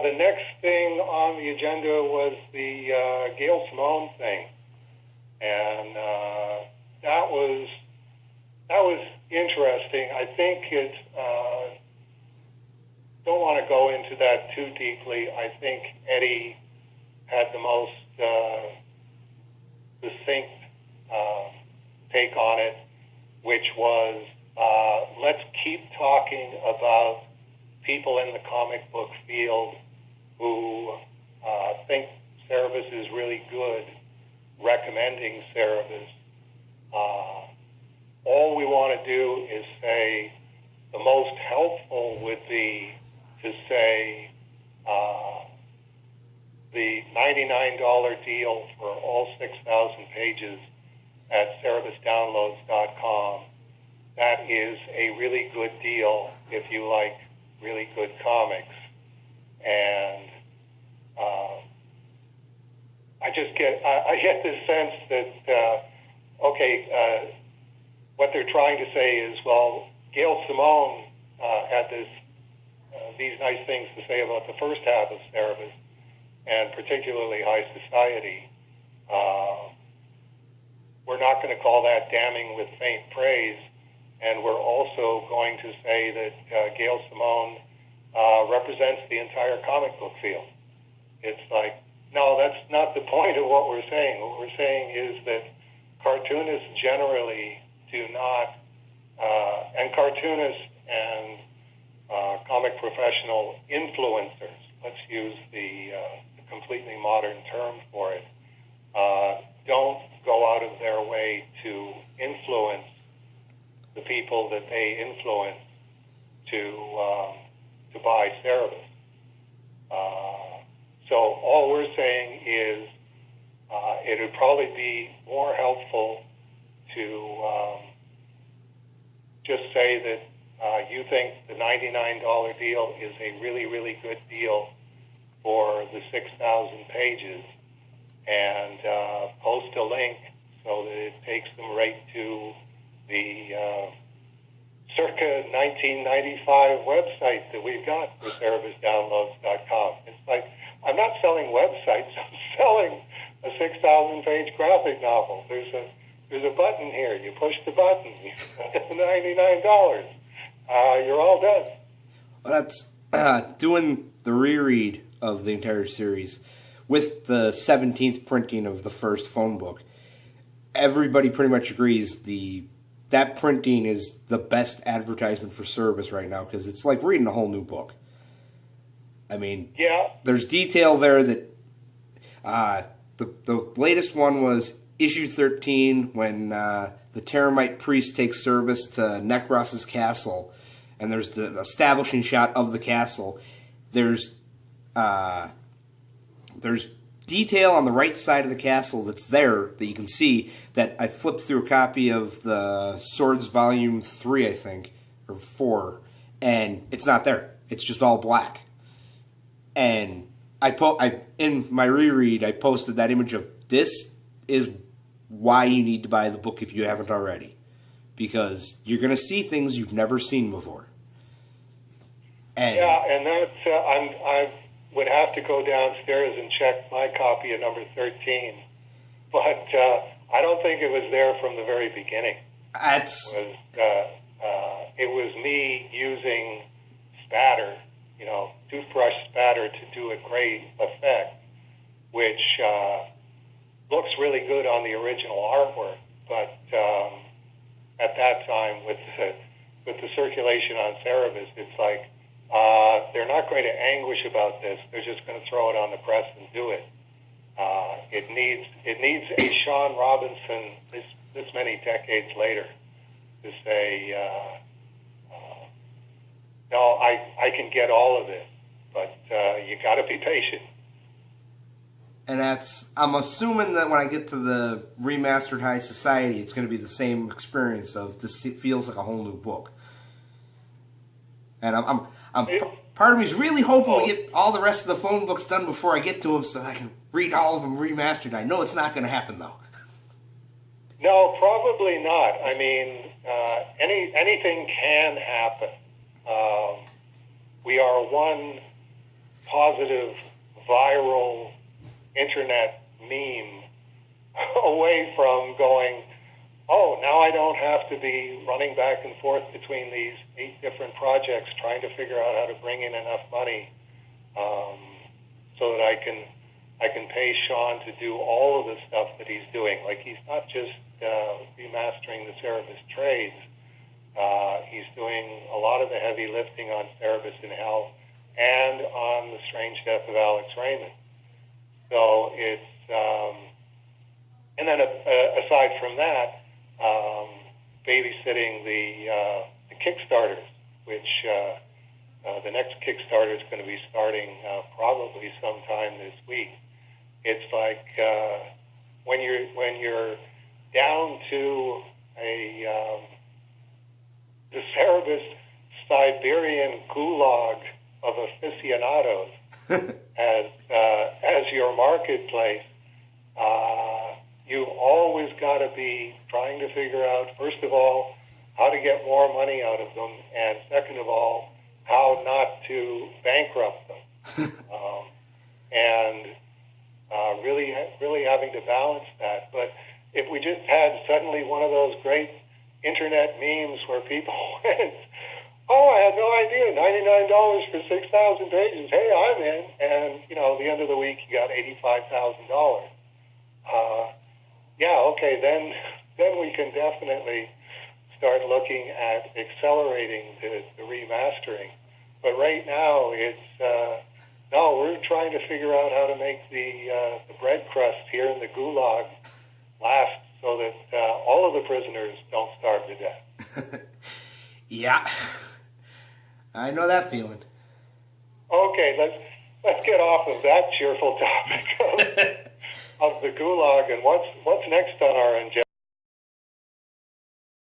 the next thing on the agenda was the Gail Simone thing, and that was interesting. I think it's. Don't want to go into that too deeply. I think Eddie had the most succinct take on it, which was let's keep talking about people in the comic book field who think Cerebus is really good, recommending Cerebus. All we want to do is say the most helpful would be to say the $99 deal for all 6,000 pages at cerebusdownloads.com. That is a really good deal if you like really good comics. And I get this sense that, what they're trying to say is, well, Gail Simone had these nice things to say about the first half of Cerebus, and particularly High Society. We're not going to call that damning with faint praise, and we're also going to say that Gail Simone represents the entire comic book field. It's like, no, that's not the point of what we're saying. What we're saying is that cartoonists generally do not, and cartoonists and comic professional influencers, let's use the completely modern term for it, don't go out of their way to influence the people that they influence to buy Cerebus. So all we're saying is it would probably be more helpful to just say that you think the $99 deal is a really, really good deal for the 6,000 pages, and post a link so that it takes them right to the circa 1995 website that we've got for cerebusdownloads.com. It's like, I'm not selling websites, I'm selling a 6,000-page graphic novel. There's a button here. You push the button. $99. You're all done. Well, that's doing the reread of the entire series with the 17th printing of the first phone book. Everybody pretty much agrees that printing is the best advertisement for Cerebus right now, because it's like reading a whole new book. I mean, yeah, there's detail there that the latest one was issue 13 when the Terramite priest takes Cerebus to Necros's castle, and there's the establishing shot of the castle. There's detail on the right side of the castle that's there that you can see, that I flipped through a copy of the Swords Volume 3, I think, or 4, and it's not there. It's just all black. And in my reread, I posted that image of, this is why you need to buy the book if you haven't already, because you're going to see things you've never seen before. And that's I would have to go downstairs and check my copy of number 13, but I don't think it was there from the very beginning. It was me using spatter, toothbrush spatter to do a great effect, which looks really good on the original artwork, but at that time with the circulation on Cerebus, it's like they're not going to anguish about this. They're just going to throw it on the press and do it. It needs a Sean Robinson this many decades later to say, no, I can get all of this, but you got to be patient. And I'm assuming that when I get to the remastered High Society, it's going to be the same experience of this. It feels like a whole new book. And part of me is really hoping we get all the rest of the phone books done before I get to them, so I can read all of them remastered. I know it's not going to happen, though. No, probably not. I mean, anything can happen. We are one positive, viral internet meme away from going, oh, now I don't have to be running back and forth between these 8 different projects trying to figure out how to bring in enough money so that I can pay Sean to do all of the stuff that he's doing. Like, he's not just remastering the Cerebus trades. He's doing a lot of the heavy lifting on Cerebus in Hell and on The Strange Death of Alex Raymond. So it's, and then aside from that, babysitting the Kickstarters, which the next Kickstarter is going to be starting probably sometime this week. It's like when you're down to the Cerebus Siberian gulag of aficionados as your marketplace. You've always got to be trying to figure out, first of all, how to get more money out of them, and second of all, how not to bankrupt them. And really having to balance that. But if we just had suddenly one of those great internet memes where people went, oh, I had no idea, $99 for 6,000 pages. Hey, I'm in. And, at the end of the week, you got $85,000. Yeah, okay, then we can definitely start looking at accelerating the remastering. But right now, it's, no, we're trying to figure out how to make the bread crust here in the gulag last so that all of the prisoners don't starve to death. Yeah, I know that feeling. Okay, let's get off of that cheerful topic of the gulag, and what's next on our agenda?